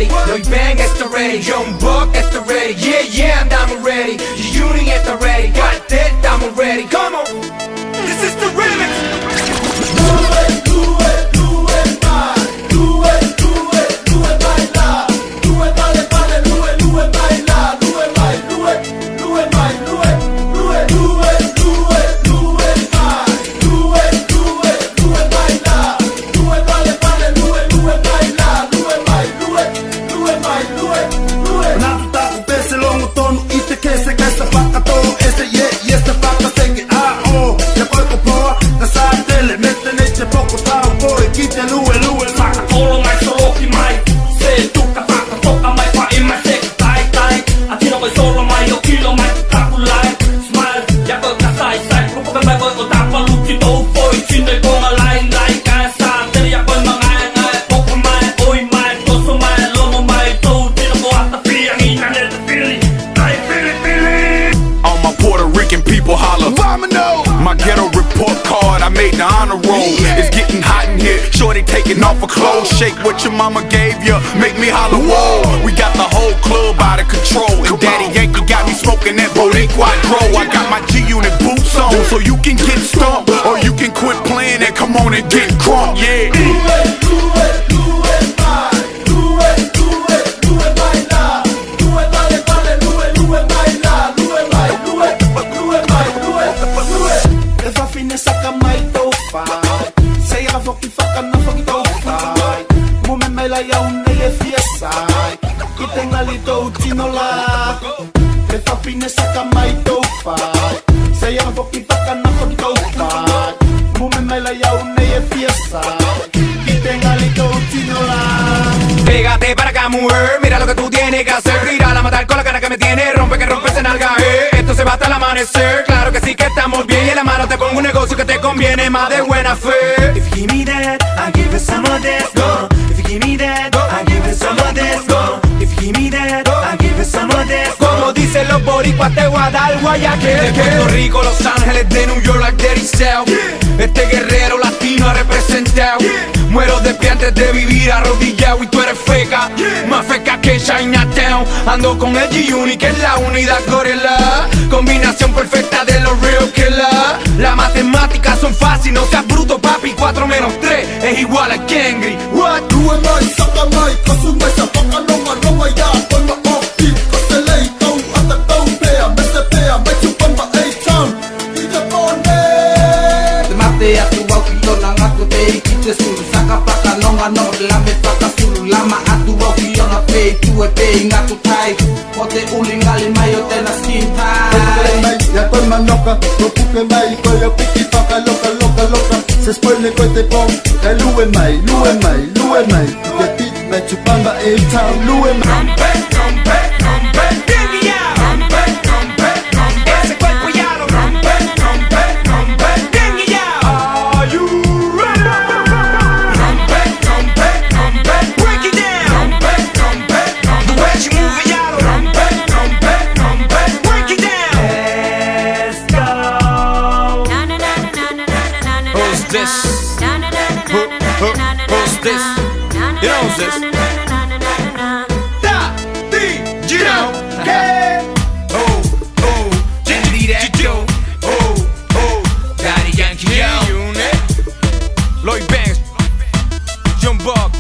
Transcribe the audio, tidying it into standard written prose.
ready, Lloyd Bang está ready, Young Buck está ready, yeah, yeah, andamos ready, G-Unit está ready, Cartel estamos ready, come on, this is the remix. My ghetto report card, I made the honor roll. It's getting hot in here, shorty taking off her clothes. Shake what your mama gave ya, make me holler, whoa. We got the whole club out of control, and Daddy Yankee got me smoking that Bodie Quadro. I got my G-Unit boots on, so you can get stumped, or you can quit playing and come on and get crunk, yeah. Pégate para acá, mujer, mira lo que tú tienes que hacer. Tírala a matar con la cara que me tiene, rompe que rompe ese nalga, esto se va hasta el amanecer. Claro que sí que estamos bien, y en la mano te pongo un negocio que te conviene más de buena fe. If you give me that, I give it some of this, If you give me that, I give it some of this, If you give me that, I give it some of this. Como dicen los boricuas, te voy a dar guayaque. De Puerto Rico, Los Ángeles, de New York, like Daddy South. Este guerrero latino ha representado. Muero de pie antes de vivir arrodillado, y tú eres feca, más feca que Chinatown. Ando con el G-Unit, que es la unidad gorila. Combinación perfecta de los real killers. Las matemáticas son fáciles, no seas bruto, papi. 4 menos 3 es igual a Kengri. What? Sulu saka paka longa no lame paka sulu lama atu roki ona pay tu e pay ngatu tai pote ulingali mayo tena skin tai ya con manoka no puke mai ko yo piki paka loka loka loka se spoile ko te pom e luwe mai ke pit me chupamba e town luwe mai Who's this? You know who's this? You know, yeah. Oh, Jiggity that yo. Oh, Daddy Yankee, yo. Lloyd Banks, Young Buck.